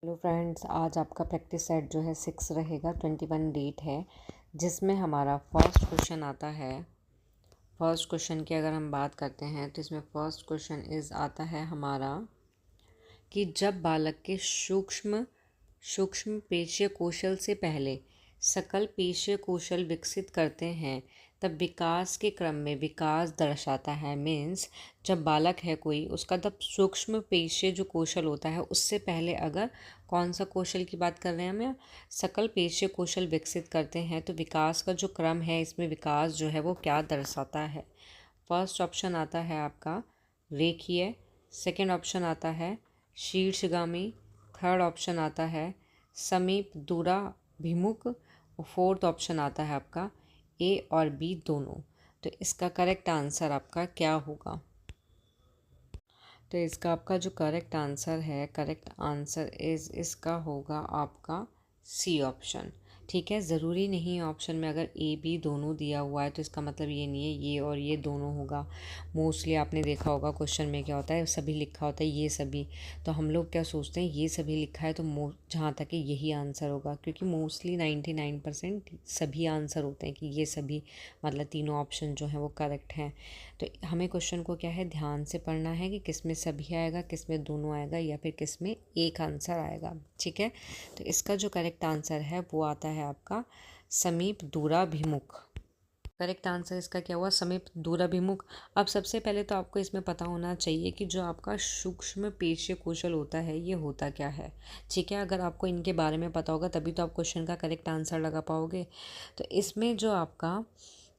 Hello friends, आज आपका practice set जो है 6 रहेगा। 21 डेट है, जिसमें हमारा फर्स्ट क्वेश्चन आता है। फर्स्ट क्वेश्चन की अगर हम बात करते हैं तो इसमें फर्स्ट क्वेश्चन आता है हमारा कि जब बालक के सूक्ष्म सूक्ष्म पेशीय कौशल से पहले सकल पेशीय कौशल विकसित करते हैं तब विकास के क्रम में विकास दर्शाता है। मीन्स जब बालक है कोई, उसका तब सूक्ष्म पेशीय जो कौशल होता है उससे पहले अगर कौन सा कौशल की बात कर रहे हैं हम, सकल पेशीय कौशल विकसित करते हैं तो विकास का जो क्रम है इसमें विकास जो है वो क्या दर्शाता है। फर्स्ट ऑप्शन आता है आपका रेखीय, सेकेंड ऑप्शन आता है शीर्षगामी, थर्ड ऑप्शन आता है समीप दूराभिमुख और फोर्थ ऑप्शन आता है आपका ए और बी दोनों। तो इसका करेक्ट आंसर आपका क्या होगा? तो इसका आपका जो करेक्ट आंसर है, करेक्ट आंसर इसका होगा आपका सी ऑप्शन। ठीक है, ज़रूरी नहीं है ऑप्शन में अगर ए बी दोनों दिया हुआ है तो इसका मतलब ये नहीं है ये और ये दोनों होगा। मोस्टली आपने देखा होगा क्वेश्चन में क्या होता है, सभी लिखा होता है ये सभी, तो हम लोग क्या सोचते हैं ये सभी लिखा है तो जहाँ तक है यही आंसर होगा, क्योंकि मोस्टली 99% सभी आंसर होते हैं कि ये सभी, मतलब तीनों ऑप्शन जो हैं वो करेक्ट हैं। तो हमें क्वेश्चन को क्या है ध्यान से पढ़ना है कि किस में सभी आएगा, किस में दोनों आएगा या फिर किस में एक आंसर आएगा। ठीक है, तो इसका जो करेक्ट आंसर है वो आता है आपका समीप दूराभिमुख। करेक्ट आंसर इसका क्या हुआ? समीप दूराभिमुख। अब सबसे पहले तो आपको इसमें पता होना चाहिए कि जो आपका सूक्ष्म पेशीय कौशल होता है ये होता क्या है। ठीक है, अगर आपको इनके बारे में पता होगा तभी तो आप क्वेश्चन का करेक्ट आंसर लगा पाओगे। तो इसमें जो आपका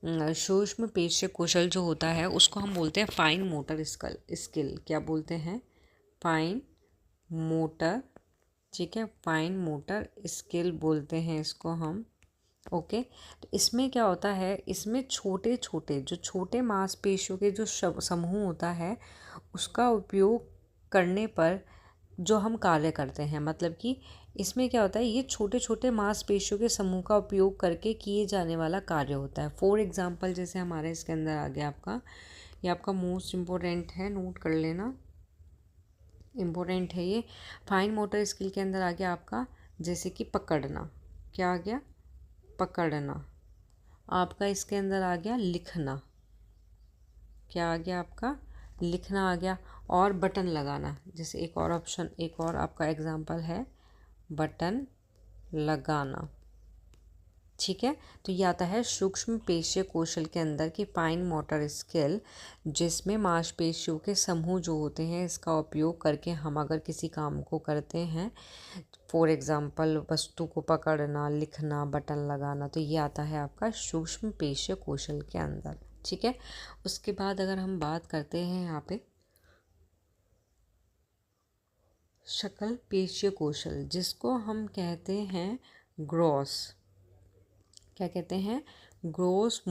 सूक्ष्म पेशीय कौशल जो होता है उसको हम बोलते हैं फाइन मोटर स्किल। क्या बोलते हैं? Fine motor. ठीक है, फाइन मोटर स्किल बोलते हैं इसको हम। ओके, तो इसमें क्या होता है, इसमें छोटे छोटे जो छोटे मांसपेशियों के जो समूह होता है उसका उपयोग करने पर जो हम कार्य करते हैं, मतलब कि इसमें क्या होता है, ये छोटे छोटे मांसपेशियों के समूह का उपयोग करके किए जाने वाला कार्य होता है। फॉर एग्जांपल जैसे हमारे इसके अंदर आ गया आपका, ये आपका मोस्ट इम्पोर्टेंट है, नोट कर लेना, इम्पोर्टेंट है ये। फाइन मोटर स्किल के अंदर आ गया आपका जैसे कि पकड़ना। क्या आ गया? पकड़ना। आपका इसके अंदर आ गया लिखना। क्या आ गया आपका? लिखना आ गया। और बटन लगाना, जैसे एक और ऑप्शन, एक और आपका एग्जांपल है बटन लगाना। ठीक है, तो ये आता है सूक्ष्म पेशीय कौशल के अंदर की फाइन मोटर स्किल, जिसमें मांसपेशियों के समूह जो होते हैं इसका उपयोग करके हम अगर किसी काम को करते हैं, फॉर एग्जांपल वस्तु को पकड़ना, लिखना, बटन लगाना, तो ये आता है आपका सूक्ष्म पेशीय कौशल के अंदर। ठीक है, उसके बाद अगर हम बात करते हैं यहाँ पे सकल पेशीय कौशल, जिसको हम कहते हैं ग्रॉस, क्या कहते हैं? ग्रोस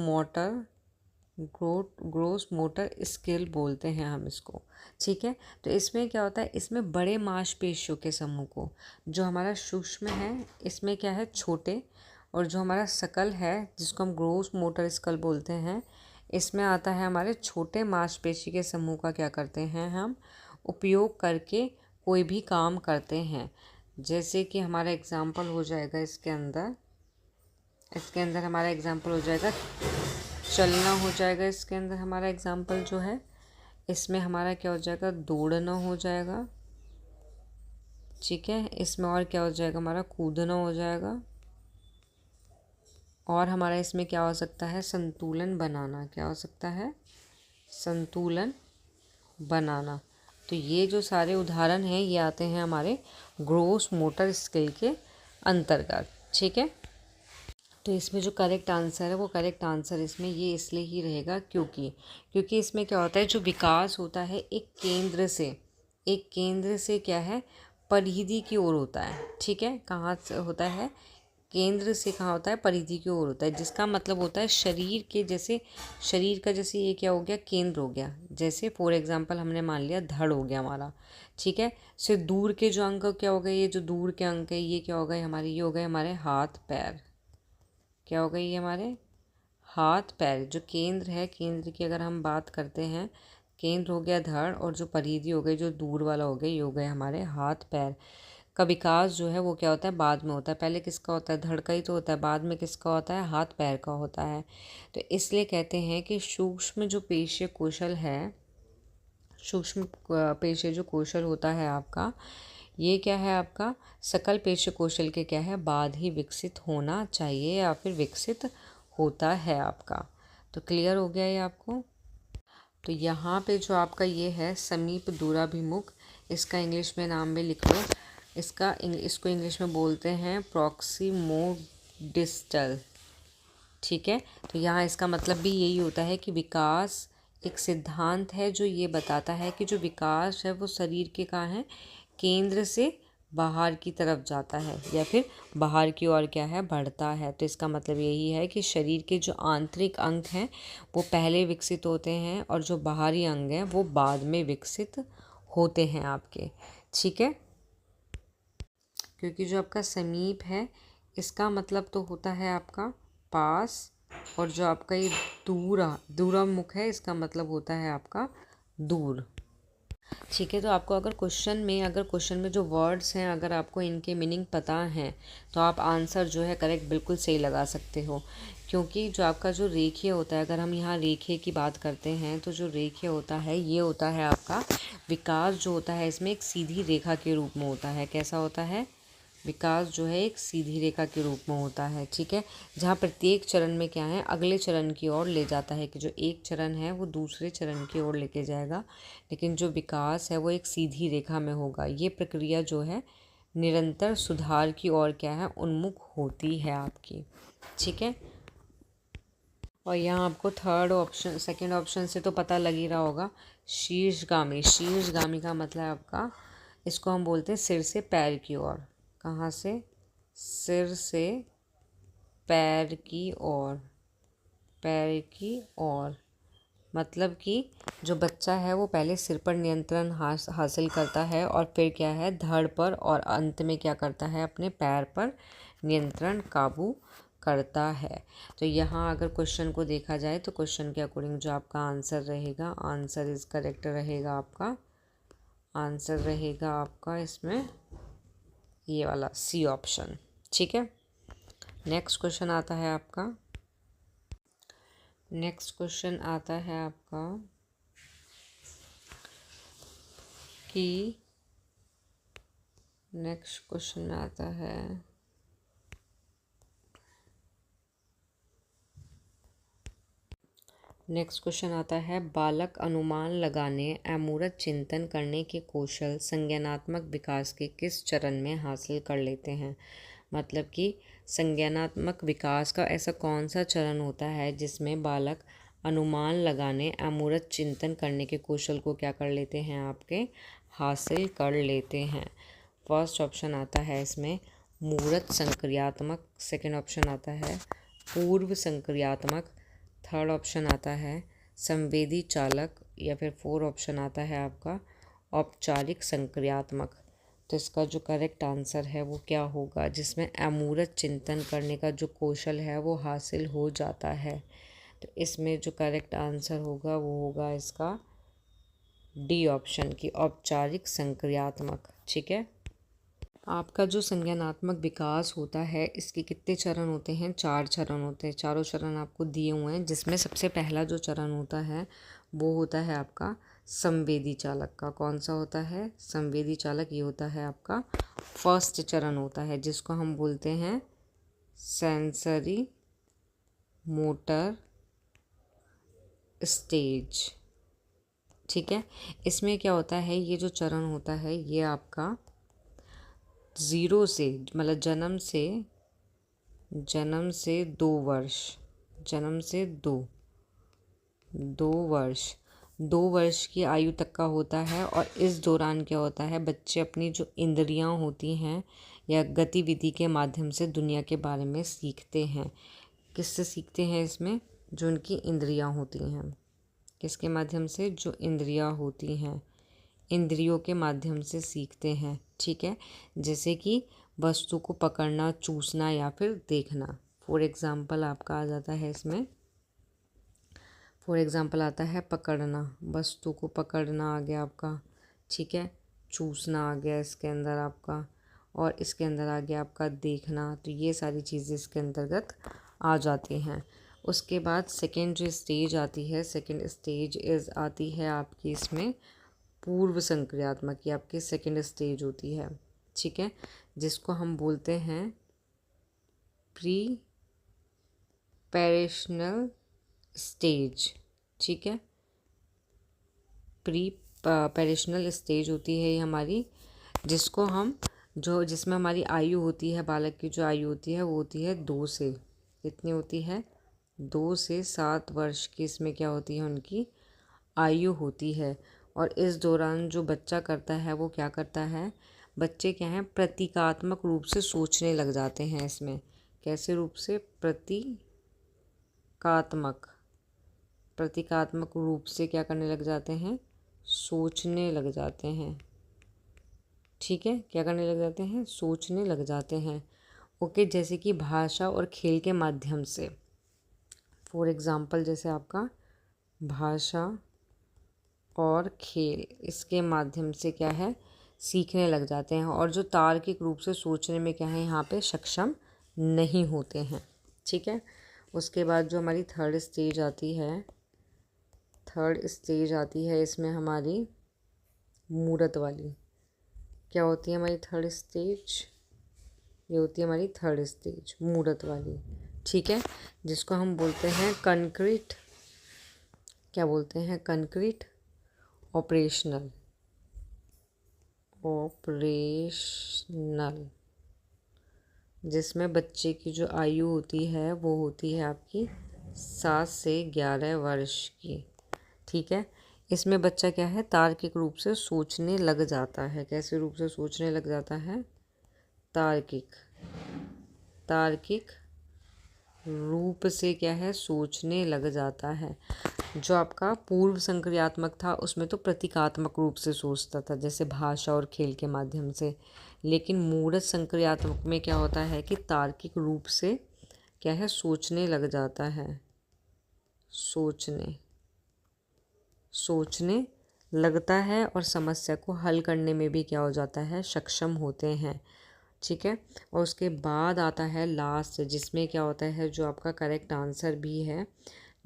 मोटर स्किल बोलते हैं हम इसको। ठीक है, तो इसमें क्या होता है, इसमें बड़े मांसपेशियों के समूह को, जो हमारा सूक्ष्म है इसमें क्या है छोटे, और जो हमारा सकल है जिसको हम ग्रोस मोटर स्किल बोलते हैं इसमें आता है हमारे छोटे मांसपेशी के समूह का क्या करते हैं हम उपयोग करके कोई भी काम करते हैं। जैसे कि हमारा एग्जाम्पल हो जाएगा इसके अंदर हमारा एग्जाम्पल हो जाएगा चलना, हो जाएगा इसके अंदर हमारा एग्जाम्पल जो है, इसमें हमारा क्या हो जाएगा? दौड़ना हो जाएगा। ठीक है, इसमें और क्या हो जाएगा? हमारा कूदना हो जाएगा। और हमारा इसमें क्या हो सकता है? संतुलन बनाना। क्या हो सकता है? संतुलन बनाना। तो ये जो सारे उदाहरण हैं ये आते हैं हमारे ग्रोस मोटर स्किल के अंतर्गत। ठीक है, तो इसमें जो करेक्ट आंसर है वो करेक्ट आंसर इसमें ये इसलिए ही रहेगा क्योंकि इसमें क्या होता है, जो विकास होता है एक केंद्र से क्या है, परिधि की ओर होता है। ठीक है, कहाँ से होता है? केंद्र से कहाँ होता है? परिधि की ओर होता है, जिसका मतलब होता है शरीर के जैसे, शरीर का जैसे ये क्या हो गया? केंद्र हो गया। जैसे फॉर एग्जांपल हमने मान लिया धड़ हो गया हमारा। ठीक है, से दूर के जो अंग क्या हो गए, ये जो दूर के अंग है ये क्या हो गए हमारे? ये हो गए हमारे हाथ पैर। क्या हो गई? ये हमारे हाथ पैर। जो केंद्र है, केंद्र की अगर हम बात करते हैं, केंद्र हो गया धड़, और जो परिधि हो गई जो दूर वाला हो गया ये हो गए हमारे हाथ पैर। का विकास जो है वो क्या होता है, बाद में होता है। पहले किसका होता है, धड़ का ही तो होता है, बाद में किसका होता है, हाथ पैर का होता है। तो इसलिए कहते हैं कि सूक्ष्म जो पेशीय कौशल है, सूक्ष्म पेशीय जो कौशल होता है आपका, ये क्या है आपका, सकल पेशीय कौशल के क्या है, बाद ही विकसित होना चाहिए या फिर विकसित होता है आपका। तो क्लियर हो गया ये आपको। तो यहाँ पे जो आपका ये है समीप दूराभिमुख, इसका इंग्लिश में नाम भी लिख लो। इसको इंग्लिश में बोलते हैं प्रॉक्सिमो डिस्टल। ठीक है, तो यहाँ इसका मतलब भी यही होता है कि विकास एक सिद्धांत है जो ये बताता है कि जो विकास है वो शरीर के कहाँ है, केंद्र से बाहर की तरफ जाता है या फिर बाहर की ओर क्या है, बढ़ता है। तो इसका मतलब यही है कि शरीर के जो आंतरिक अंग हैं वो पहले विकसित होते हैं और जो बाहरी अंग हैं वो बाद में विकसित होते हैं आपके। ठीक है, क्योंकि जो आपका समीप है इसका मतलब तो होता है आपका पास, और जो आपका ये दूरामुख है इसका मतलब होता है आपका दूर। ठीक है, तो आपको अगर क्वेश्चन में जो वर्ड्स हैं अगर आपको इनके मीनिंग पता हैं तो आप आंसर जो है करेक्ट बिल्कुल सही लगा सकते हो। क्योंकि जो आपका जो रेखीय होता है, अगर हम यहाँ रेखीय की बात करते हैं तो जो रेखीय होता है ये होता है आपका विकास जो होता है इसमें एक सीधी रेखा के रूप में होता है। कैसा होता है, विकास जो है एक सीधी रेखा के रूप में होता है। ठीक है, जहाँ प्रत्येक चरण में क्या है, अगले चरण की ओर ले जाता है, कि जो एक चरण है वो दूसरे चरण की ओर लेके जाएगा, लेकिन जो विकास है वो एक सीधी रेखा में होगा। ये प्रक्रिया जो है निरंतर सुधार की ओर क्या है, उन्मुख होती है आपकी। ठीक है, और यहाँ आपको सेकंड ऑप्शन से तो पता लग ही रहा होगा, शीर्षगामी। शीर्षगामी का मतलब आपका, इसको हम बोलते हैं सिर से पैर की ओर। कहाँ से, सिर से पैर की ओर, पैर की ओर। मतलब कि जो बच्चा है वो पहले सिर पर नियंत्रण हासिल करता है और फिर क्या है धड़ पर, और अंत में क्या करता है अपने पैर पर नियंत्रण काबू करता है। तो यहाँ अगर क्वेश्चन को देखा जाए तो क्वेश्चन के अकॉर्डिंग जो आपका आंसर रहेगा, आंसर इज करेक्ट रहेगा आपका, आंसर रहेगा आपका इसमें ये वाला सी ऑप्शन। ठीक है, नेक्स्ट क्वेश्चन आता है आपका, नेक्स्ट क्वेश्चन आता है आपका कि नेक्स्ट क्वेश्चन में आता है बालक अनुमान लगाने, अमूर्त चिंतन करने के कौशल संज्ञानात्मक विकास के किस चरण में हासिल कर लेते हैं। मतलब कि संज्ञानात्मक विकास का ऐसा कौन सा चरण होता है जिसमें बालक अनुमान लगाने, अमूर्त चिंतन करने के कौशल को क्या कर लेते हैं, आपके हासिल कर लेते हैं। फर्स्ट ऑप्शन आता है इसमें मूर्त संक्रियात्मक, सेकंड ऑप्शन आता है पूर्व संक्रियात्मक, थर्ड ऑप्शन आता है संवेदी चालक, या फिर फोर्थ ऑप्शन आता है आपका औपचारिक संक्रियात्मक। तो इसका जो करेक्ट आंसर है वो क्या होगा, जिसमें अमूर्त चिंतन करने का जो कौशल है वो हासिल हो जाता है। तो इसमें जो करेक्ट आंसर होगा वो होगा इसका डी ऑप्शन की औपचारिक संक्रियात्मक। ठीक है, आपका जो संज्ञानात्मक विकास होता है इसके कितने चरण होते हैं, 4 चरण होते हैं। चारों चरण आपको दिए हुए हैं, जिसमें सबसे पहला जो चरण होता है वो होता है आपका संवेदी चालक का। कौन सा होता है, संवेदी चालक, ये होता है आपका फर्स्ट चरण होता है, जिसको हम बोलते हैं सेंसरी मोटर स्टेज। ठीक है, इसमें क्या होता है, ये जो चरण होता है ये आपका 0 से मतलब जन्म से 2 वर्ष, जन्म से 2 वर्ष की आयु तक का होता है। और इस दौरान क्या होता है, बच्चे अपनी जो इंद्रियां होती हैं या गतिविधि के माध्यम से दुनिया के बारे में सीखते हैं। किससे सीखते हैं, इसमें जो उनकी इंद्रियां होती हैं, किसके माध्यम से, जो इंद्रियां होती हैं, इंद्रियों के माध्यम से सीखते हैं। ठीक है, जैसे कि वस्तु को पकड़ना, चूसना या फिर देखना। फॉर एग्ज़ाम्पल आपका आ जाता है इसमें, फॉर एग्ज़ाम्पल आता है पकड़ना, वस्तु को पकड़ना आ गया आपका। ठीक है, चूसना आ गया इसके अंदर आपका, और इसके अंदर आ गया आपका देखना, तो ये सारी चीज़ें इसके अंतर्गत आ जाती हैं। उसके बाद सेकेंड जो स्टेज आती है, सेकेंड स्टेज आती है आपकी इसमें पूर्व संक्रियात्मक, की आपकी सेकेंड स्टेज होती है, ठीक है, जिसको हम बोलते हैं प्री पैरेशनल स्टेज, ठीक है। प्री पैरेशनल स्टेज होती है ये हमारी, जिसको हम जिसमें हमारी आयु होती है, बालक की जो आयु होती है वो होती है 2 से, कितनी होती है, 2 से 7 वर्ष की इसमें क्या होती है, उनकी आयु होती है। और इस दौरान जो बच्चा करता है वो क्या करता है, बच्चे क्या हैं, प्रतीकात्मक रूप से सोचने लग जाते हैं। इसमें कैसे रूप से, प्रतीकात्मक रूप से क्या करने लग जाते हैं, सोचने लग जाते हैं, ठीक है, क्या करने लग जाते हैं, सोचने लग जाते हैं। ओके, जैसे कि भाषा और खेल के माध्यम से, फॉर एग्जाम्पल जैसे आपका भाषा और खेल, इसके माध्यम से क्या है, सीखने लग जाते हैं, और जो तार्किक रूप से सोचने में क्या है, यहाँ पे सक्षम नहीं होते हैं, ठीक है। उसके बाद जो हमारी थर्ड स्टेज आती है इसमें हमारी मूर्त वाली, क्या होती है हमारी थर्ड स्टेज, ये होती है हमारी थर्ड स्टेज मूर्त वाली, ठीक है, जिसको हम बोलते हैं कंक्रीट, क्या बोलते हैं, कंक्रीट ऑपरेशनल, जिसमें बच्चे की जो आयु होती है वो होती है आपकी 7 से 11 वर्ष की, ठीक है। इसमें बच्चा क्या है, तार्किक रूप से सोचने लग जाता है, कैसे रूप से सोचने लग जाता है, तार्किक रूप से क्या है, सोचने लग जाता है। जो आपका पूर्व संक्रियात्मक था उसमें तो प्रतीकात्मक रूप से सोचता था, जैसे भाषा और खेल के माध्यम से, लेकिन मूर्त संक्रियात्मक में क्या होता है कि तार्किक रूप से क्या है, सोचने लग जाता है, सोचने लगता है, और समस्या को हल करने में भी क्या हो जाता है, सक्षम होते हैं, ठीक है। और उसके बाद आता है लास्ट, जिसमें क्या होता है, जो आपका करेक्ट आंसर भी है,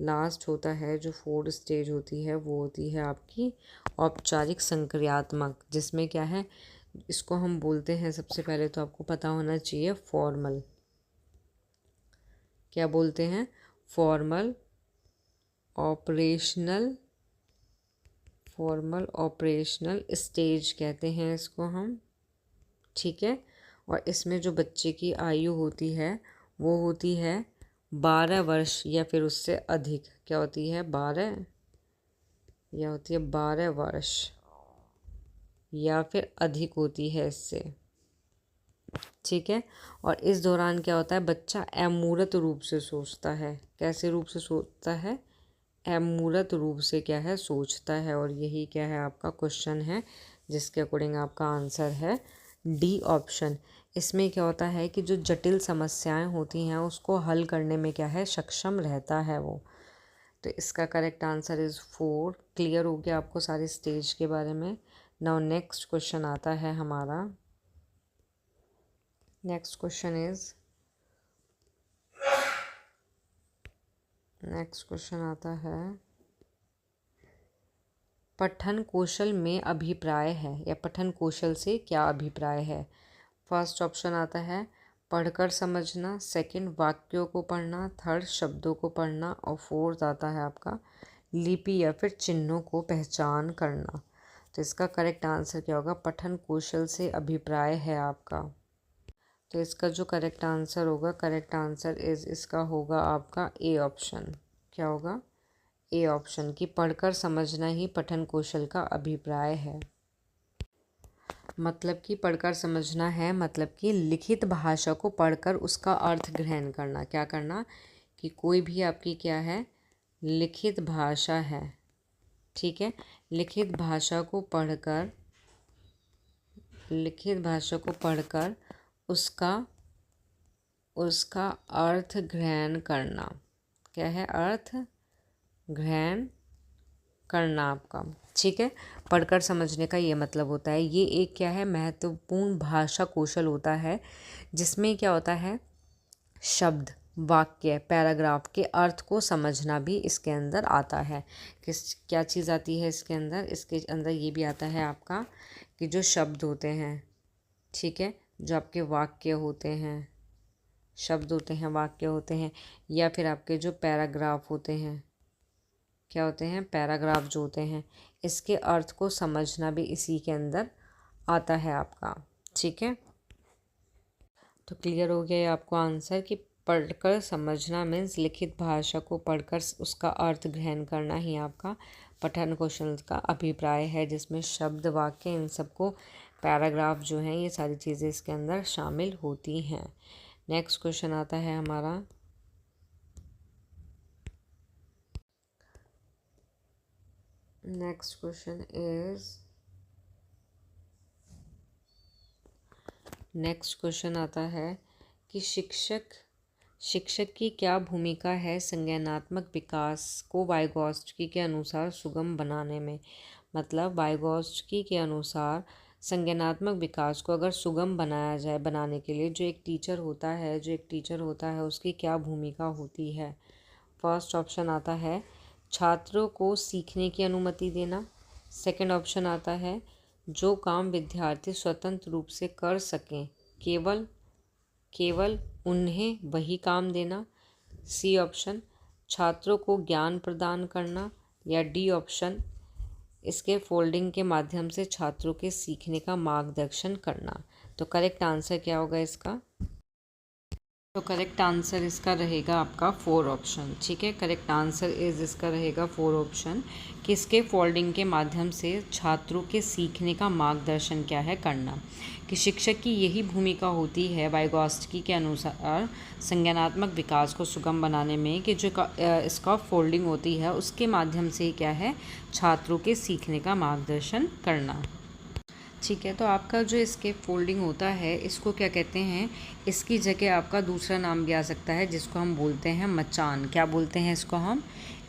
लास्ट होता है जो फोर्थ स्टेज होती है वो होती है आपकी औपचारिक संक्रियात्मक, जिसमें क्या है, इसको हम बोलते हैं, सबसे पहले तो आपको पता होना चाहिए फॉर्मल, क्या बोलते हैं, फॉर्मल ऑपरेशनल स्टेज कहते हैं इसको हम, ठीक है। और इसमें जो बच्चे की आयु होती है वो होती है 12 वर्ष या फिर उससे अधिक, क्या होती है, 12 वर्ष या फिर अधिक होती है इससे, ठीक है। और इस दौरान क्या होता है, बच्चा अमूर्त रूप से सोचता है, कैसे रूप से सोचता है, अमूर्त रूप से क्या है, सोचता है। और यही क्या है, आपका क्वेश्चन है, जिसके अकॉर्डिंग आपका आंसर है डी ऑप्शन। इसमें क्या होता है कि जो जटिल समस्याएं होती हैं उसको हल करने में क्या है, सक्षम रहता है वो। तो इसका करेक्ट आंसर इज़ 4। क्लियर हो गया आपको सारे स्टेज के बारे में। नाउ नेक्स्ट क्वेश्चन आता है हमारा, नेक्स्ट क्वेश्चन आता है पठन कौशल में अभिप्राय है, या पठन कौशल से क्या अभिप्राय है। फर्स्ट ऑप्शन आता है पढ़कर समझना, सेकंड वाक्यों को पढ़ना, थर्ड शब्दों को पढ़ना, और फोर्थ आता है आपका लिपि या फिर चिन्हों को पहचान करना। तो इसका करेक्ट आंसर क्या होगा, पठन कौशल से अभिप्राय है आपका। तो इसका जो करेक्ट आंसर होगा, करेक्ट आंसर इसका होगा आपका ए ऑप्शन। क्या होगा, ए ऑप्शन, की पढ़कर समझना ही पठन कौशल का अभिप्राय है। मतलब कि पढ़कर समझना है, मतलब कि लिखित भाषा को पढ़कर उसका अर्थ ग्रहण करना। क्या करना, कि कोई भी आपकी क्या है, लिखित भाषा है, ठीक है, लिखित भाषा को पढ़कर उसका अर्थ ग्रहण करना। क्या है, अर्थ ग्रहण करना आपका, ठीक है। पढ़कर समझने का ये मतलब होता है। ये एक क्या है, महत्वपूर्ण भाषा कौशल होता है, जिसमें क्या होता है, शब्द, वाक्य, पैराग्राफ के अर्थ को समझना भी इसके अंदर आता है। क्या चीज़ आती है इसके अंदर? इसके अंदर ये भी आता है आपका कि जो शब्द होते हैं, ठीक है, जो आपके वाक्य होते हैं, शब्द होते हैं, वाक्य होते हैं, या फिर आपके जो पैराग्राफ होते हैं, क्या होते हैं, पैराग्राफ जो होते हैं, इसके अर्थ को समझना भी इसी के अंदर आता है आपका, ठीक है। तो क्लियर हो गया ये आपको आंसर कि पढ़कर समझना मीन्स लिखित भाषा को पढ़कर उसका अर्थ ग्रहण करना ही आपका पठन कौशल का अभिप्राय है, जिसमें शब्द, वाक्य, इन सबको, पैराग्राफ जो हैं, ये सारी चीज़ें इसके अंदर शामिल होती हैं। नेक्स्ट क्वेश्चन आता है हमारा, नेक्स्ट क्वेश्चन आता है कि शिक्षक की क्या भूमिका है संज्ञानात्मक विकास को वाइगॉत्स्की के अनुसार सुगम बनाने में। मतलब वाइगॉत्स्की के अनुसार संज्ञानात्मक विकास को अगर सुगम बनाया जाए, बनाने के लिए जो एक टीचर होता है उसकी क्या भूमिका होती है। फर्स्ट ऑप्शन आता है छात्रों को सीखने की अनुमति देना। सेकंड ऑप्शन आता है जो काम विद्यार्थी स्वतंत्र रूप से कर सकें केवल उन्हें वही काम देना। सी ऑप्शन छात्रों को ज्ञान प्रदान करना। या डी ऑप्शन इसके फोल्डिंग के माध्यम से छात्रों के सीखने का मार्गदर्शन करना। तो करेक्ट आंसर क्या होगा इसका? तो करेक्ट आंसर इसका रहेगा आपका 4 ऑप्शन, ठीक है। करेक्ट आंसर इसका रहेगा 4 ऑप्शन, किसके फोल्डिंग के माध्यम से छात्रों के सीखने का मार्गदर्शन क्या है, करना। कि शिक्षक की यही भूमिका होती है वाइगॉत्स्की के अनुसार संज्ञानात्मक विकास को सुगम बनाने में, कि जो इसका फोल्डिंग होती है उसके माध्यम से क्या है, छात्रों के सीखने का मार्गदर्शन करना, ठीक है। तो आपका जो इसके फोल्डिंग होता है इसको क्या कहते हैं, इसकी जगह आपका दूसरा नाम भी आ सकता है जिसको हम बोलते हैं मचान। क्या बोलते हैं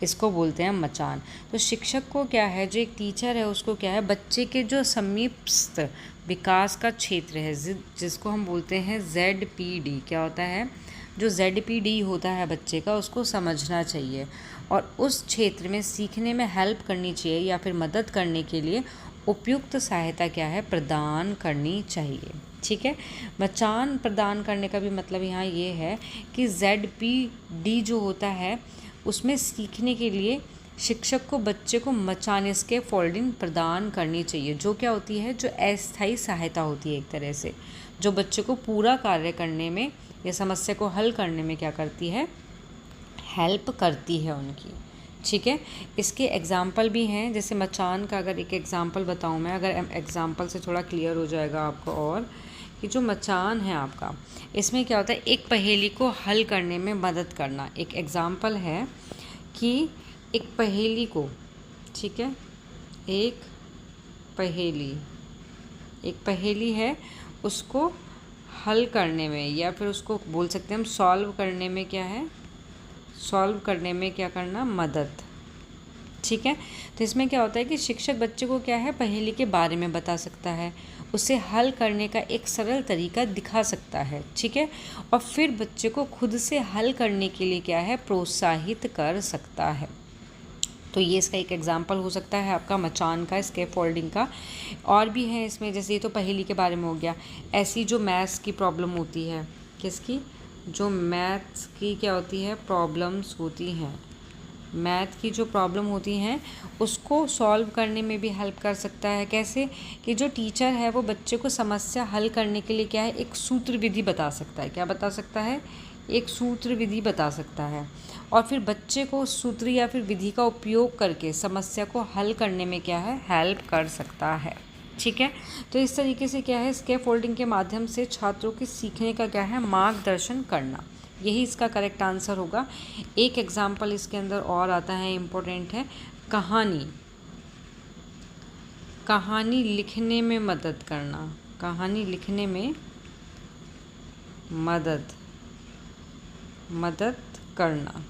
इसको बोलते हैं मचान। तो शिक्षक को क्या है, जो एक टीचर है उसको क्या है, बच्चे के जो समीपस्थ विकास का क्षेत्र है जिसको हम बोलते हैं ZPD, क्या होता है, जो ZPD होता है बच्चे का, उसको समझना चाहिए और उस क्षेत्र में सीखने में हेल्प करनी चाहिए या फिर मदद करने के लिए उपयुक्त सहायता क्या है, प्रदान करनी चाहिए, ठीक है। मचान प्रदान करने का भी मतलब यहाँ ये है कि ZPD जो होता है उसमें सीखने के लिए शिक्षक को बच्चे को मचान, इसके फोल्डिंग प्रदान करनी चाहिए, जो क्या होती है, जो अस्थायी सहायता होती है एक तरह से, जो बच्चे को पूरा कार्य करने में या समस्या को हल करने में क्या करती है, हेल्प करती है उनकी, ठीक है। इसके एग्ज़ाम्पल भी हैं, जैसे मचान का अगर एक एग्ज़ाम्पल बताऊं मैं, अगर एग्ज़ाम्पल से थोड़ा क्लियर हो जाएगा आपको, और कि जो मचान है आपका, इसमें क्या होता है, एक पहेली को हल करने में मदद करना। एक एग्ज़ाम्पल है कि एक पहेली को, ठीक है, एक पहेली है, उसको हल करने में या फिर उसको बोल सकते हैं हम सॉल्व करने में क्या है, सॉल्व करने में क्या करना, मदद, ठीक है। तो इसमें क्या होता है कि शिक्षक बच्चे को क्या है, पहेली के बारे में बता सकता है, उसे हल करने का एक सरल तरीका दिखा सकता है, ठीक है, और फिर बच्चे को खुद से हल करने के लिए क्या है, प्रोत्साहित कर सकता है। तो ये इसका एक एग्जाम्पल हो सकता है आपका मचान का, स्कैफोल्डिंग का। और भी है इसमें, जैसे ये तो पहेली के बारे में हो गया, ऐसी जो मैथ्स की प्रॉब्लम होती है, किसकी, जो मैथ्स की क्या होती है, प्रॉब्लम्स होती हैं, मैथ की जो प्रॉब्लम होती हैं उसको सॉल्व करने में भी हेल्प कर सकता है। कैसे, कि जो टीचर है वो बच्चे को समस्या हल करने के लिए क्या है, एक सूत्र विधि बता सकता है। क्या बता सकता है, एक सूत्र विधि बता सकता है, और फिर बच्चे को उस सूत्र या फिर विधि का उपयोग करके समस्या को हल करने में क्या है, हेल्प कर सकता है, ठीक है। तो इस तरीके से क्या है, स्कैफोल्डिंग के माध्यम से छात्रों के सीखने का क्या है, मार्गदर्शन करना, यही इसका करेक्ट आंसर होगा। एक एग्जाम्पल इसके अंदर और आता है, इम्पोर्टेंट है, कहानी लिखने में मदद करना, कहानी लिखने में मदद करना,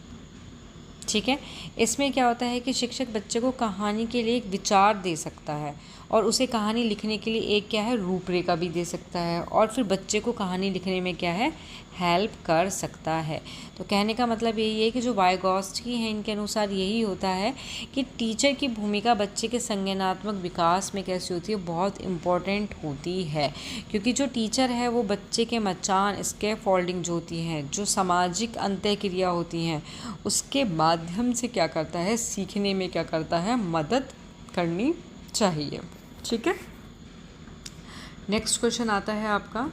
ठीक है। इसमें क्या होता है कि शिक्षक बच्चे को कहानी के लिए एक विचार दे सकता है और उसे कहानी लिखने के लिए एक क्या है रूपरेखा भी दे सकता है और फिर बच्चे को कहानी लिखने में क्या है हेल्प कर सकता है। तो कहने का मतलब यही है कि जो वाइगॉत्स्की हैं इनके अनुसार यही होता है कि टीचर की भूमिका बच्चे के संज्ञानात्मक विकास में कैसी होती है, बहुत इम्पॉर्टेंट होती है, क्योंकि जो टीचर है वो बच्चे के मचान स्कैफोल्डिंग जो होती हैं, जो सामाजिक अंतःक्रिया होती हैं, उसके माध्यम से क्या करता है, सीखने में क्या करता है, मदद करनी चाहिए। ठीक है। नेक्स्ट क्वेश्चन आता है आपका,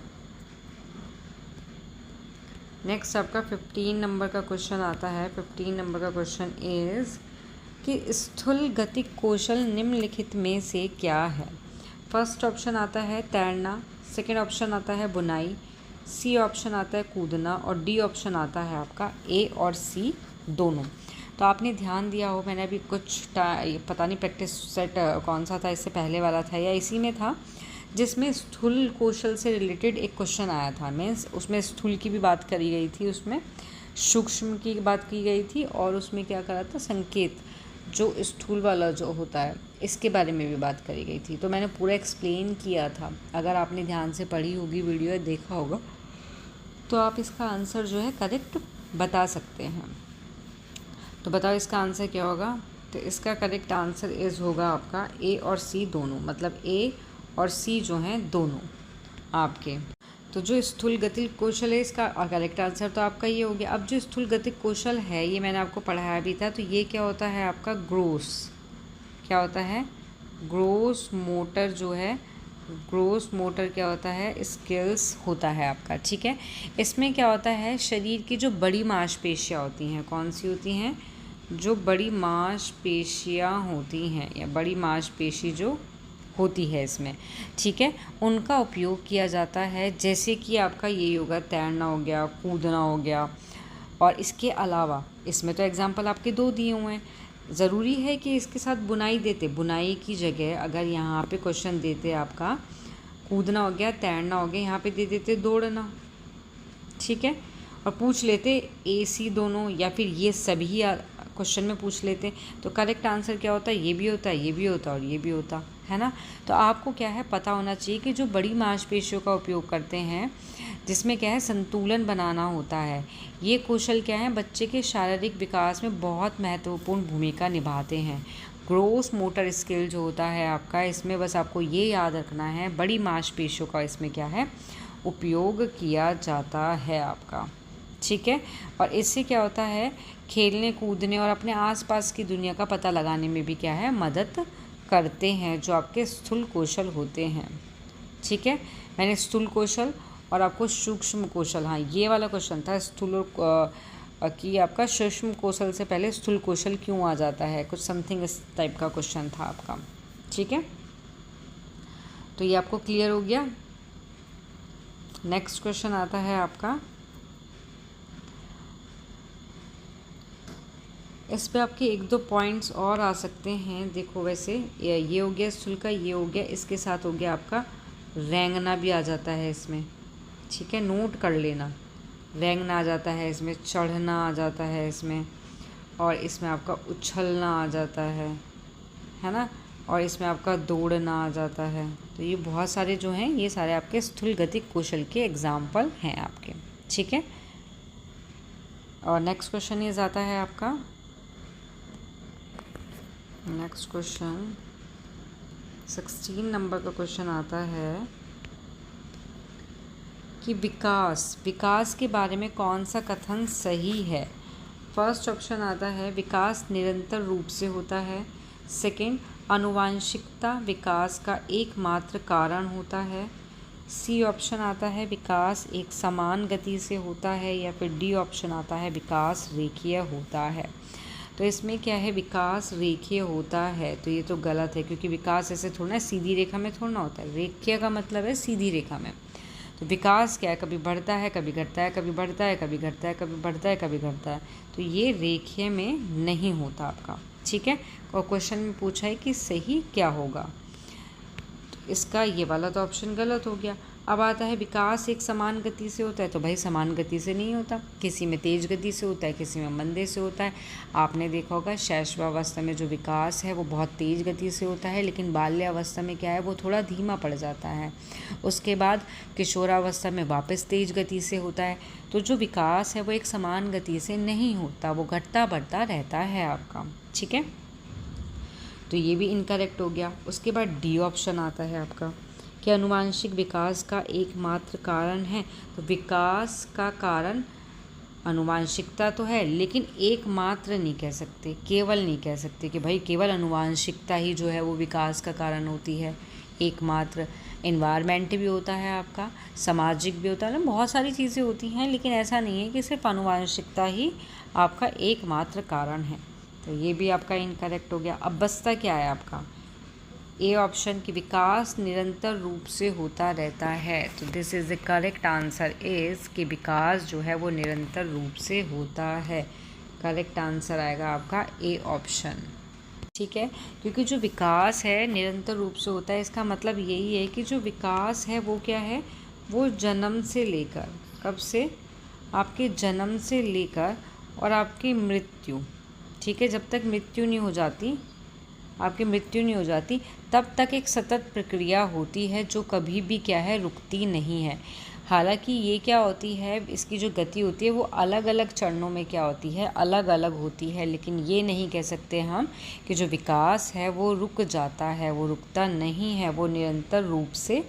नेक्स्ट आपका 15 नंबर का क्वेश्चन आता है। 15 नंबर का क्वेश्चन इज़ कि स्थूल गतिक कौशल निम्नलिखित में से क्या है। फर्स्ट ऑप्शन आता है तैरना, सेकंड ऑप्शन आता है बुनाई, सी ऑप्शन आता है कूदना और डी ऑप्शन आता है आपका ए और सी दोनों। तो आपने ध्यान दिया हो, मैंने अभी कुछ पता नहीं प्रैक्टिस सेट कौन सा था, इससे पहले वाला था या इसी में था, जिसमें स्थूल कौशल से रिलेटेड एक क्वेश्चन आया था। मीन्स उसमें स्थूल की भी बात करी गई थी, उसमें सूक्ष्म की बात की गई थी और उसमें क्या करा था, संकेत जो स्थूल वाला जो होता है इसके बारे में भी बात करी गई थी। तो मैंने पूरा एक्सप्लेन किया था, अगर आपने ध्यान से पढ़ी होगी वीडियो या देखा होगा तो आप इसका आंसर जो है करेक्ट बता सकते हैं। तो बताओ इसका आंसर क्या होगा। तो इसका करेक्ट आंसर इज़ होगा आपका ए और सी दोनों, मतलब ए और सी जो हैं दोनों आपके। तो जो स्थूल गतिक कौशल है इसका करेक्ट आंसर तो आपका ये हो गया। अब जो स्थूल गतिक कौशल है ये मैंने आपको पढ़ाया भी था, तो ये क्या होता है आपका ग्रोस, क्या होता है, ग्रोस मोटर जो है, ग्रोस मोटर क्या होता है, स्किल्स होता है आपका। ठीक है। इसमें क्या होता है, शरीर की जो बड़ी मांसपेशियाँ होती हैं, कौन सी होती हैं, जो बड़ी मांसपेशियाँ होती हैं या बड़ी मांसपेशी जो होती है इसमें, ठीक है, उनका उपयोग किया जाता है। जैसे कि आपका ये होगा तैरना हो गया, कूदना हो गया, और इसके अलावा इसमें तो एग्जाम्पल आपके दो दिए हुए हैं। ज़रूरी है कि इसके साथ बुनाई देते, बुनाई की जगह अगर यहाँ पे क्वेश्चन देते आपका कूदना हो गया, तैरना हो गया, यहाँ पे दे देते दौड़ना, ठीक है, और पूछ लेते ए सी दोनों या फिर ये सभी क्वेश्चन में पूछ लेते, तो करेक्ट आंसर क्या होता है, ये भी होता है, ये भी होता है और ये भी होता है ना। तो आपको क्या है पता होना चाहिए कि जो बड़ी मांसपेशियों का उपयोग करते हैं, जिसमें क्या है संतुलन बनाना होता है, ये कौशल क्या है बच्चे के शारीरिक विकास में बहुत महत्वपूर्ण भूमिका निभाते हैं। ग्रोस मोटर स्किल जो होता है आपका, इसमें बस आपको ये याद रखना है बड़ी मांसपेशियों का इसमें क्या है उपयोग किया जाता है आपका। ठीक है। और इससे क्या होता है खेलने कूदने और अपने आसपास की दुनिया का पता लगाने में भी क्या है मदद करते हैं, जो आपके स्थूल कौशल होते हैं। ठीक है। मैंने स्थूल कौशल और आपको सूक्ष्म कौशल, हाँ ये वाला क्वेश्चन था स्थूल कि आपका सूक्ष्म कौशल से पहले स्थूल कौशल क्यों आ जाता है, कुछ समथिंग इस टाइप का क्वेश्चन था आपका। ठीक है। तो ये आपको क्लियर हो गया। नेक्स्ट क्वेश्चन आता है आपका, इस पे आपके एक दो पॉइंट्स और आ सकते हैं। देखो वैसे ये हो गया स्थूल का, ये हो गया, इसके साथ हो गया आपका रेंगना भी आ जाता है इसमें। ठीक है, नोट कर लेना, रेंगना आ जाता है इसमें, चढ़ना आ जाता है इसमें, और इसमें आपका उछलना आ जाता है ना, और इसमें आपका दौड़ना आ जाता है। तो ये बहुत सारे जो हैं ये सारे आपके स्थूल गतिक कौशल के एग्जाम्पल हैं आपके। ठीक है। और नेक्स्ट क्वेश्चन ये आता है आपका, नेक्स्ट क्वेश्चन 16 नंबर का क्वेश्चन आता है कि विकास के बारे में कौन सा कथन सही है। फर्स्ट ऑप्शन आता है विकास निरंतर रूप से होता है, सेकंड आनुवांशिकता विकास का एकमात्र कारण होता है, सी ऑप्शन आता है विकास एक समान गति से होता है, या फिर डी ऑप्शन आता है विकास रेखीय होता है। तो इसमें क्या है विकास रेखीय होता है, तो ये तो गलत है, क्योंकि विकास ऐसे थोड़ा ना सीधी रेखा में थोड़ा ना होता है, रेखीय का मतलब है सीधी रेखा में। तो विकास क्या है, कभी बढ़ता है कभी घटता है, कभी बढ़ता है कभी घटता है, कभी बढ़ता है कभी घटता है, तो ये रेखीय में नहीं होता आपका। ठीक है। और क्वेश्चन में पूछा है कि सही क्या होगा, तो इसका ये वाला तो ऑप्शन गलत हो गया। अब आता है विकास एक समान गति से होता है, तो भाई समान गति से नहीं होता, किसी में तेज गति से होता है, किसी में मंदे से होता है। आपने देखा होगा शैशवावस्था में जो विकास है वो बहुत तेज गति से होता है, लेकिन बाल्यावस्था में क्या है वो थोड़ा धीमा पड़ जाता है। उसके बाद किशोरावस्था में वापस तेज गति से होता है। तो जो विकास है वो एक समान गति से नहीं होता, वो घटता बढ़ता रहता है आपका, ठीक है। तो ये भी इनकरेक्ट हो गया। उसके बाद डी ऑप्शन आता है आपका कि आनुवांशिक विकास का एकमात्र कारण है। तो विकास का कारण आनुवांशिकता तो है, लेकिन एकमात्र नहीं कह सकते, केवल नहीं कह सकते कि भाई केवल आनुवांशिकता ही जो है वो विकास का कारण होती है। एकमात्र एनवायरनमेंट भी होता है आपका, सामाजिक भी होता है ना, बहुत सारी चीज़ें होती हैं, लेकिन ऐसा नहीं है कि सिर्फ आनुवांशिकता ही आपका एकमात्र कारण है। तो ये भी आपका इनकरेक्ट हो गया। अब बचता क्या है आपका ए ऑप्शन की विकास निरंतर रूप से होता रहता है। तो this is the correct answer is कि विकास जो है वो निरंतर रूप से होता है। करेक्ट आंसर आएगा आपका ए ऑप्शन, ठीक है। क्योंकि जो विकास है निरंतर रूप से होता है, इसका मतलब यही है कि जो विकास है वो क्या है, वो जन्म से लेकर, कब से, आपके जन्म से लेकर और आपकी मृत्यु, ठीक है, जब तक मृत्यु नहीं हो जाती, आपकी मृत्यु नहीं हो जाती, तब तक एक सतत प्रक्रिया होती है जो कभी भी क्या है रुकती नहीं है। हालांकि ये क्या होती है, इसकी जो गति होती है वो अलग अलग चरणों में क्या होती है, अलग अलग होती है, लेकिन ये नहीं कह सकते हम कि जो विकास है वो रुक जाता है, वो रुकता नहीं है, वो निरंतर रूप से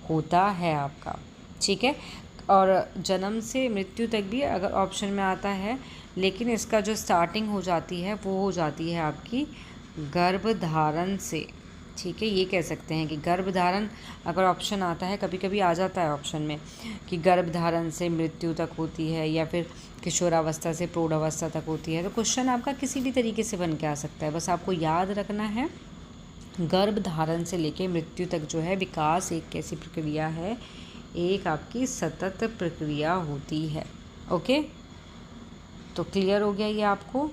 होता है आपका, ठीक है। और जन्म से मृत्यु तक भी अगर ऑप्शन में आता है, लेकिन इसका जो स्टार्टिंग हो जाती है वो हो जाती है आपकी गर्भधारण से, ठीक है। ये कह सकते हैं कि गर्भधारण अगर ऑप्शन आता है, कभी कभी आ जाता है ऑप्शन में कि गर्भधारण से मृत्यु तक होती है या फिर किशोरावस्था से प्रौढ़ावस्था तक होती है, तो क्वेश्चन आपका किसी भी तरीके से बन के आ सकता है। बस आपको याद रखना है गर्भधारण से लेके मृत्यु तक जो है विकास एक कैसी प्रक्रिया है, एक आपकी सतत प्रक्रिया होती है। ओके, तो क्लियर हो गया ये आपको।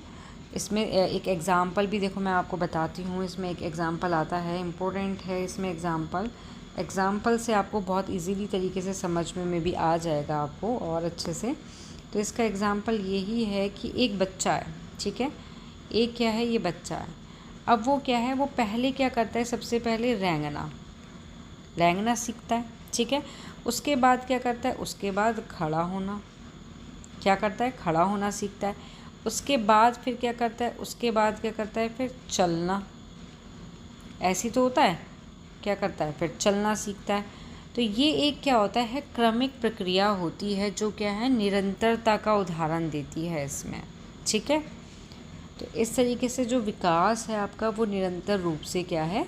इसमें एक एग्ज़ाम्पल भी देखो मैं आपको बताती हूँ। इसमें एक एग्ज़ाम्पल आता है, इम्पोर्टेंट है इसमें एग्ज़ाम्पल से आपको बहुत इजीली तरीके से समझ में भी आ जाएगा आपको और अच्छे से। तो इसका एग्ज़ाम्पल यही है कि एक बच्चा है, ठीक है, एक क्या है, ये बच्चा है। अब वो क्या है, वो पहले क्या करता है, सबसे पहले रेंगना सीखता है, ठीक है। उसके बाद क्या करता है, उसके बाद खड़ा होना, क्या करता है, खड़ा होना सीखता है। उसके बाद फिर क्या करता है, उसके बाद क्या करता है, फिर चलना, ऐसी तो होता है, क्या करता है, फिर चलना सीखता है। तो ये एक क्या होता है, क्रमिक प्रक्रिया होती है जो क्या है, निरंतरता का उदाहरण देती है इसमें, ठीक है। तो इस तरीके से जो विकास है आपका वो निरंतर रूप से क्या है,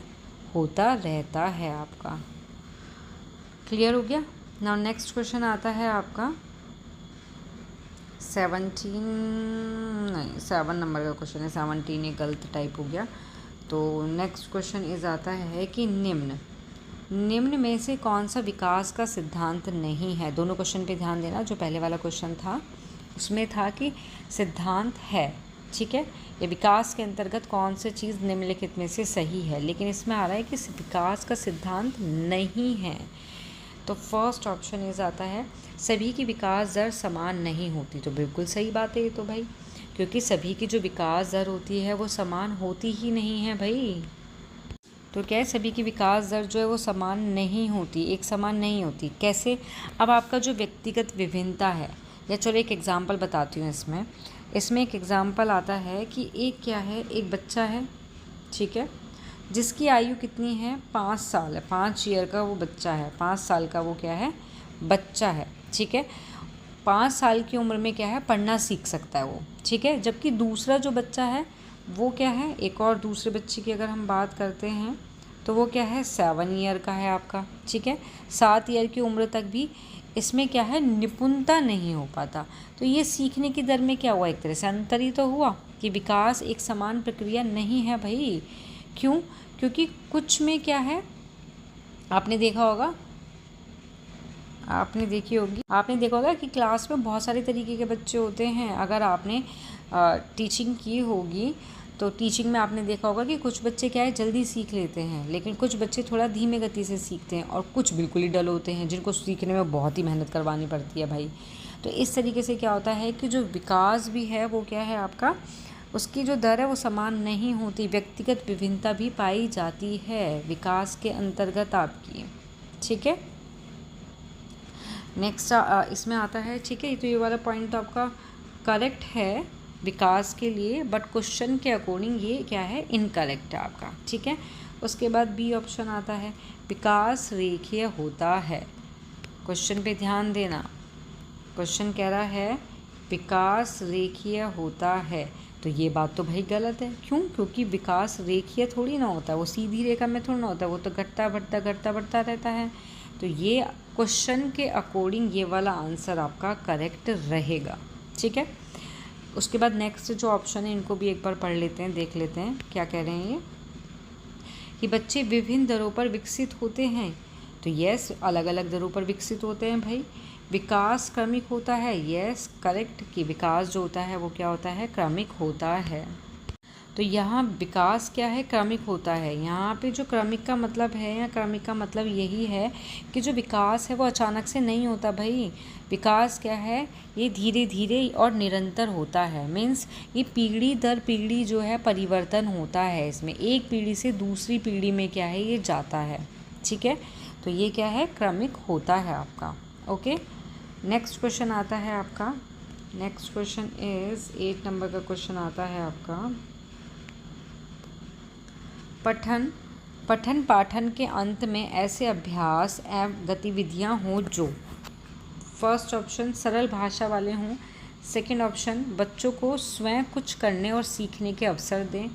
होता रहता है आपका। क्लियर हो गया। नाउ नेक्स्ट क्वेश्चन आता है आपका 7 नंबर का क्वेश्चन है। 17 एक गलत टाइप हो गया। तो नेक्स्ट क्वेश्चन इज आता है कि निम्न में से कौन सा विकास का सिद्धांत नहीं है। दोनों क्वेश्चन पे ध्यान देना। जो पहले वाला क्वेश्चन था उसमें था कि सिद्धांत है, ठीक है, ये विकास के अंतर्गत कौन सी चीज़ निम्नलिखित में से सही है, लेकिन इसमें आ रहा है कि विकास का सिद्धांत नहीं है। तो फर्स्ट ऑप्शन इज आता है सभी की विकास दर समान नहीं होती। तो बिल्कुल सही बात है ये तो भाई, क्योंकि सभी की जो विकास दर होती है वो समान होती ही नहीं है भाई। तो क्या है, सभी की विकास दर जो है वो समान नहीं होती, एक समान नहीं होती। कैसे, अब आपका जो व्यक्तिगत विभिन्नता है, या चलो एक एग्ज़ाम्पल बताती हूँ। इसमें एक एग्ज़ाम्पल आता है कि एक क्या है, एक बच्चा है, ठीक है, जिसकी आयु कितनी है, 5 साल है, 5 ईयर का वो बच्चा है, 5 साल का वो क्या है, बच्चा है, ठीक है। 5 साल की उम्र में क्या है, पढ़ना सीख सकता है वो, ठीक है। जबकि दूसरा जो बच्चा है वो क्या है, एक और दूसरे बच्चे की अगर हम बात करते हैं तो वो क्या है, 7 ईयर का है आपका, ठीक है। 7 ईयर की उम्र तक भी इसमें क्या है, निपुणता नहीं हो पाता। तो ये सीखने की दर में क्या हुआ, एक तरह से अंतर ही तो हुआ कि विकास एक समान प्रक्रिया नहीं है भाई। क्यों, क्योंकि कुछ में क्या है, आपने देखा होगा कि क्लास में बहुत सारे तरीके के बच्चे होते हैं। अगर आपने टीचिंग की होगी तो टीचिंग में आपने देखा होगा कि कुछ बच्चे क्या है जल्दी सीख लेते हैं, लेकिन कुछ बच्चे थोड़ा धीमे गति से सीखते हैं, और कुछ बिल्कुल ही डल होते हैं जिनको सीखने में बहुत ही मेहनत करवानी पड़ती है भाई। तो इस तरीके से क्या होता है कि जो विकास भी है वो क्या है आपका, उसकी जो दर है वो समान नहीं होती, व्यक्तिगत विभिन्नता भी पाई जाती है विकास के अंतर्गत आपकी। ठीक है, नेक्स्ट इसमें आता है, ठीक है, तो ये वाला पॉइंट तो आपका करेक्ट है विकास के लिए, बट क्वेश्चन के अकॉर्डिंग ये क्या है, इनकरेक्ट है आपका। ठीक है, उसके बाद बी ऑप्शन आता है, विकास रेखीय होता है। क्वेश्चन पे ध्यान देना, क्वेश्चन कह रहा है विकास रेखीय होता है, तो ये बात तो भाई गलत है। क्यों? क्योंकि विकास रेखीय थोड़ी ना होता है, वो सीधी रेखा में थोड़ा ना होता है, वो तो घटता बढ़ता रहता है। तो ये क्वेश्चन के अकॉर्डिंग ये वाला आंसर आपका करेक्ट रहेगा। ठीक है, उसके बाद नेक्स्ट जो ऑप्शन है इनको भी एक बार पढ़ लेते हैं, देख लेते हैं क्या कह रहे हैं ये, कि बच्चे विभिन्न दरों पर विकसित होते हैं। तो यस, अलग अलग दरों पर विकसित होते हैं भाई। विकास क्रमिक होता है, यस करेक्ट, कि विकास जो होता है वो क्या होता है, क्रमिक होता है। तो यहाँ विकास क्या है, क्रमिक होता है। यहाँ पे जो क्रमिक का मतलब है, या क्रमिक का मतलब यही है कि जो विकास है वो अचानक से नहीं होता भाई। विकास क्या है, ये धीरे धीरे और निरंतर होता है। मीन्स ये पीढ़ी दर पीढ़ी जो है परिवर्तन होता है इसमें, एक पीढ़ी से दूसरी पीढ़ी में क्या है ये जाता है। ठीक है, तो ये क्या है, क्रमिक होता है आपका। ओके, नेक्स्ट क्वेश्चन आता है आपका, नेक्स्ट क्वेश्चन इज़ 8 नंबर का क्वेश्चन आता है आपका, पठन पाठन के अंत में ऐसे अभ्यास एवं गतिविधियां हों जो, फर्स्ट ऑप्शन सरल भाषा वाले हों, सेकंड ऑप्शन बच्चों को स्वयं कुछ करने और सीखने के अवसर दें,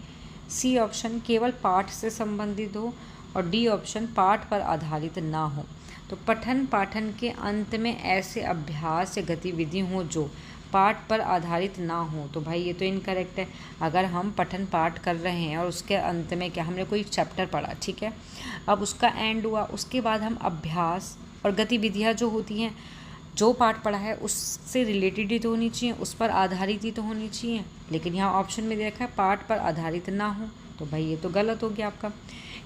सी ऑप्शन केवल पाठ से संबंधित हो, और डी ऑप्शन पाठ पर आधारित ना हो। तो पठन पाठन के अंत में ऐसे अभ्यास या गतिविधि हों जो पाठ पर आधारित ना हो, तो भाई ये तो इनकरेक्ट है। अगर हम पठन पाठ कर रहे हैं और उसके अंत में क्या, हमने कोई चैप्टर पढ़ा, ठीक है, अब उसका एंड हुआ, उसके बाद हम अभ्यास और गतिविधियाँ जो होती हैं, जो पाठ पढ़ा है उससे रिलेटेड ही तो होनी चाहिए, उस पर आधारित ही तो होनी चाहिए। लेकिन यहाँ ऑप्शन में देखा है पाठ पर आधारित ना हो, तो भाई ये तो गलत हो गया आपका।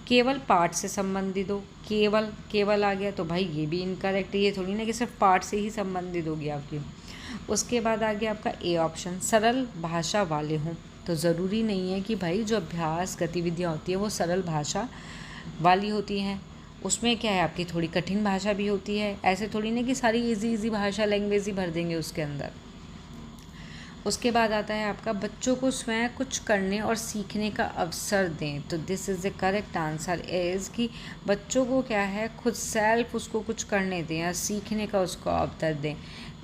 केवल पाठ से संबंधित हो, केवल आ गया, तो भाई ये भी इनकरेक्ट है। ये थोड़ी ना कि सिर्फ पाठ से ही संबंधित होगी आपकी। उसके बाद आ गया आपका ए ऑप्शन, सरल भाषा वाले हों। तो ज़रूरी नहीं है कि भाई जो अभ्यास गतिविधियाँ होती है वो सरल भाषा वाली होती हैं, उसमें क्या है आपकी थोड़ी कठिन भाषा भी होती है। ऐसे थोड़ी ना कि सारी इजी भाषा लैंग्वेज ही भर देंगे उसके अंदर। उसके बाद आता है आपका बच्चों को स्वयं कुछ करने और सीखने का अवसर दें। तो this is the correct answer is कि बच्चों को क्या है, खुद सेल्फ उसको कुछ करने दें या सीखने का उसको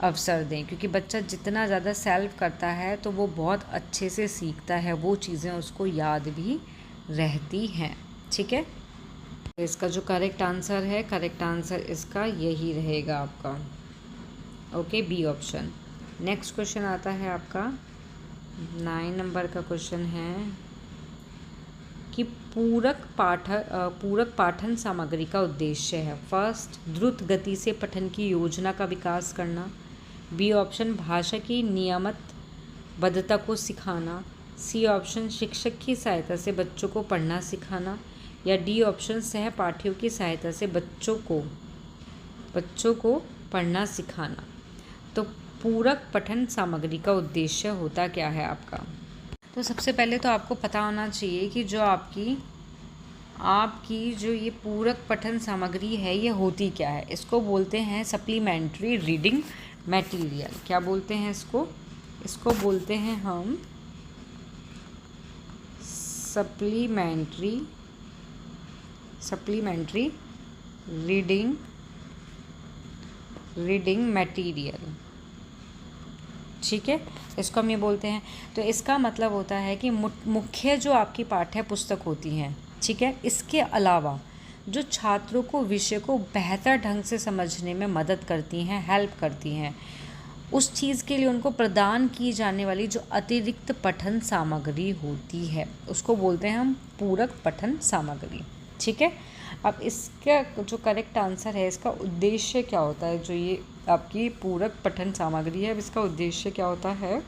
अवसर दें, क्योंकि बच्चा जितना ज़्यादा सेल्फ करता है तो वो बहुत अच्छे से सीखता है, वो चीज़ें उसको याद भी रहती हैं। ठीक है, तो इसका जो करेक्ट आंसर है, करेक्ट आंसर इसका यही रहेगा आपका। Okay, B option. Next question आता है आपका 9 नंबर का क्वेश्चन है कि पूरक पाठन सामग्री का उद्देश्य है। फर्स्ट, द्रुत गति से पठन की योजना का विकास करना। बी ऑप्शन, भाषा की नियमितबद्धता को सिखाना। सी ऑप्शन, शिक्षक की सहायता से बच्चों को पढ़ना सिखाना। या डी ऑप्शन, सहपाठियों की सहायता से बच्चों को पढ़ना सिखाना। तो पूरक पठन सामग्री का उद्देश्य होता क्या है आपका? तो सबसे पहले तो आपको पता होना चाहिए कि जो आपकी जो ये पूरक पठन सामग्री है ये होती क्या है। इसको बोलते हैं सप्लीमेंट्री रीडिंग मटेरियल। क्या बोलते हैं इसको? इसको बोलते हैं हम सप्लीमेंट्री रीडिंग मटेरियल। ठीक है, इसको हम ये बोलते हैं। तो इसका मतलब होता है कि मुख्य जो आपकी पाठ्य पुस्तक होती हैं, ठीक है, इसके अलावा जो छात्रों को विषय को बेहतर ढंग से समझने में मदद करती हैं, हेल्प करती हैं, उस चीज़ के लिए उनको प्रदान की जाने वाली जो अतिरिक्त पठन सामग्री होती है उसको बोलते हैं हम पूरक पठन सामग्री। ठीक है, अब इसका जो करेक्ट आंसर है, इसका उद्देश्य क्या होता है, जो ये आपकी पूरक पठन सामग्री है, अब इसका उद्देश्य क्या होता है?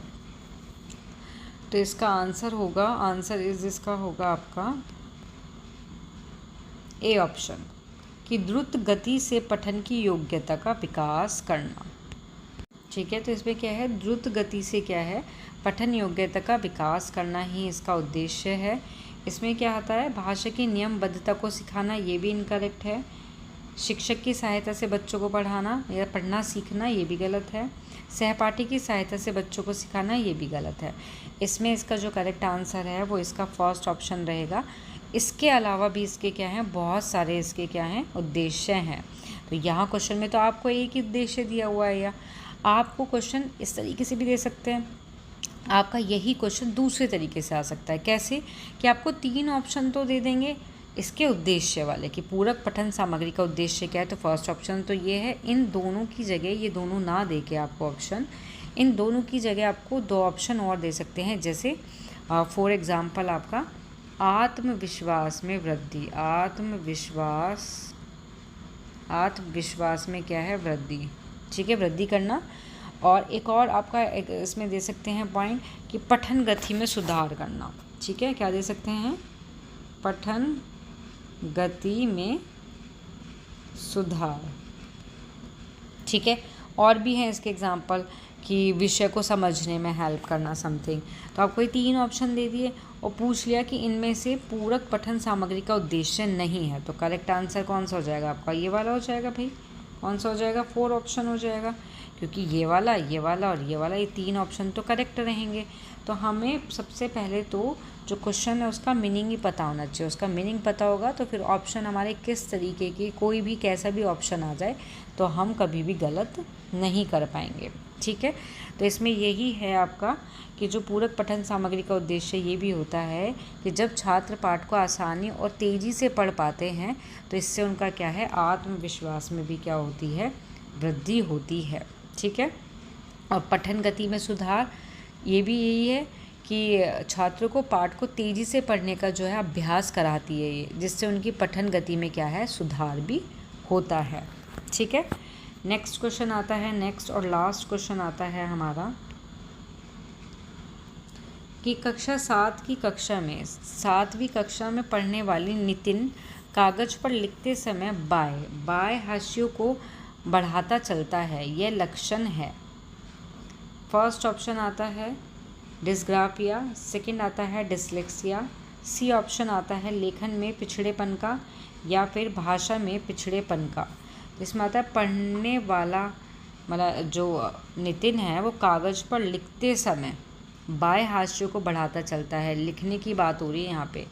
तो इसका आंसर इसका होगा आपका ए ऑप्शन, कि द्रुत गति से पठन की योग्यता का विकास करना। ठीक है, तो इसमें क्या है, द्रुत गति से क्या है, पठन योग्यता का विकास करना ही इसका उद्देश्य है। इसमें क्या आता है, भाषा की नियमबद्धता को सिखाना, ये भी इनकरेक्ट है। शिक्षक की सहायता से बच्चों को पढ़ाना या पढ़ना सीखना, ये भी गलत है। सहपाठी की सहायता से बच्चों को सिखाना, ये भी गलत है। इसमें इसका जो करेक्ट आंसर है वो इसका फर्स्ट ऑप्शन रहेगा। इसके अलावा भी इसके क्या हैं, बहुत सारे इसके क्या हैं, उद्देश्य हैं। तो यहाँ क्वेश्चन में तो आपको एक ही उद्देश्य दिया हुआ है, या आपको क्वेश्चन इस तरीके से भी दे सकते हैं। आपका यही क्वेश्चन दूसरे तरीके से आ सकता है। कैसे, कि आपको 3 ऑप्शन तो दे देंगे इसके उद्देश्य वाले, कि पूरक पठन सामग्री का उद्देश्य क्या है, तो फर्स्ट ऑप्शन तो ये है। इन दोनों की जगह, ये दोनों ना दे के आपको ऑप्शन, इन दोनों की जगह आपको 2 ऑप्शन और दे सकते हैं। जैसे फॉर एग्ज़ाम्पल आपका आत्मविश्वास में वृद्धि, आत्मविश्वास में क्या है, वृद्धि। ठीक है, वृद्धि करना। और एक और आपका इसमें दे सकते हैं पॉइंट, कि पठन गति में सुधार करना। ठीक है, क्या दे सकते हैं, पठन गति में सुधार। ठीक है, और भी हैं इसके एग्जाम्पल, कि विषय को समझने में हेल्प करना, समथिंग। तो आपको ये 3 ऑप्शन दे दिए और पूछ लिया कि इनमें से पूरक पठन सामग्री का उद्देश्य नहीं है, तो करेक्ट आंसर कौन सा हो जाएगा आपका, ये वाला हो जाएगा भाई। कौन सा हो जाएगा, 4 ऑप्शन हो जाएगा, क्योंकि ये वाला और ये वाला, ये 3 ऑप्शन तो करेक्ट रहेंगे। तो हमें सबसे पहले तो जो क्वेश्चन है उसका मीनिंग ही पता होना चाहिए। उसका मीनिंग पता होगा तो फिर ऑप्शन हमारे किस तरीके की, कोई भी कैसा भी ऑप्शन आ जाए तो हम कभी भी गलत नहीं कर पाएंगे। ठीक है, तो इसमें यही है आपका, कि जो पूरक पठन सामग्री का उद्देश्य ये भी होता है कि जब छात्र पाठ को आसानी और तेज़ी से पढ़ पाते हैं तो इससे उनका क्या है, आत्मविश्वास में भी क्या होती है, वृद्धि होती है। ठीक है, और पठन गति में सुधार, ये भी यही है कि छात्रों को पाठ को तेज़ी से पढ़ने का जो है अभ्यास कराती है ये, जिससे उनकी पठन गति में क्या है, सुधार भी होता है। ठीक है, नेक्स्ट क्वेश्चन आता है, नेक्स्ट और लास्ट क्वेश्चन आता है हमारा, कि कक्षा 7 की कक्षा में 7वीं कक्षा में पढ़ने वाली नितिन कागज़ पर लिखते समय बाएं हाशियों को बढ़ाता चलता है, यह लक्षण है। फर्स्ट ऑप्शन आता है डिस्ग्राफिया, सेकंड आता है डिसलेक्सिया, सी ऑप्शन आता है लेखन में पिछड़ेपन का, या फिर भाषा में पिछड़ेपन का। इसमें आता है पढ़ने वाला, मतलब जो नितिन है वो कागज़ पर लिखते समय बाएं हाशियों को बढ़ाता चलता है। लिखने की बात हो रही है यहाँ पे,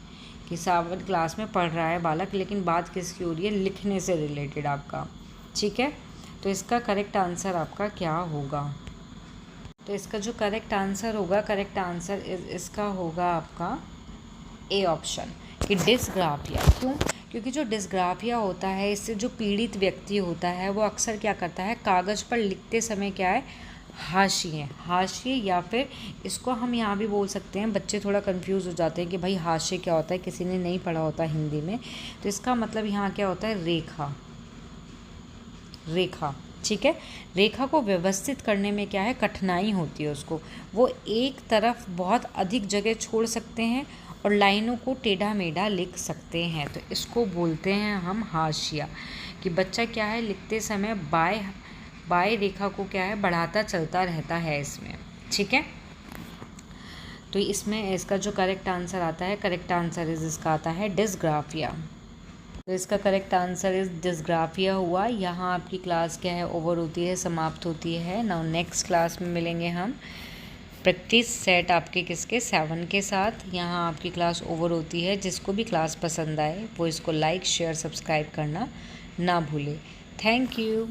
कि 7वीं क्लास में पढ़ रहा है बालक, लेकिन बात किसकी हो रही है, लिखने से रिलेटेड आपका। ठीक है, तो इसका करेक्ट आंसर आपका क्या होगा, तो इसका जो करेक्ट आंसर होगा, करेक्ट आंसर इसका होगा आपका ए ऑप्शन, कि डिस्ग्राफिया। क्यों, क्योंकि जो डिस्ग्राफिया होता है, इससे जो पीड़ित व्यक्ति होता है वो अक्सर क्या करता है, कागज़ पर लिखते समय क्या है, हाशिए, या फिर इसको हम यहाँ भी बोल सकते हैं, बच्चे थोड़ा कंफ्यूज हो जाते हैं कि भाई हाशिए क्या होता है, किसी ने नहीं पढ़ा होता हिंदी में, तो इसका मतलब यहाँ क्या होता है, रेखा। ठीक है, रेखा को व्यवस्थित करने में क्या है, कठिनाई होती है उसको, वो एक तरफ बहुत अधिक जगह छोड़ सकते हैं और लाइनों को टेढ़ा मेढ़ा लिख सकते हैं, तो इसको बोलते हैं हम हाशिया। कि बच्चा क्या है, लिखते समय बाएं रेखा को क्या है, बढ़ाता चलता रहता है इसमें। ठीक है, तो इसमें इसका जो करेक्ट आंसर आता है, करेक्ट आंसर इसका आता है डिस्ग्राफिया। तो इसका करेक्ट आंसर इस डिस्ग्राफिया हुआ। यहाँ आपकी क्लास क्या है, ओवर होती है, समाप्त होती है। नाउ नेक्स्ट क्लास में मिलेंगे हम प्रैक्टिस सेट आपके किसके, 7 के साथ। यहाँ आपकी क्लास ओवर होती है। जिसको भी क्लास पसंद आए वो इसको लाइक शेयर सब्सक्राइब करना ना भूले। Thank you.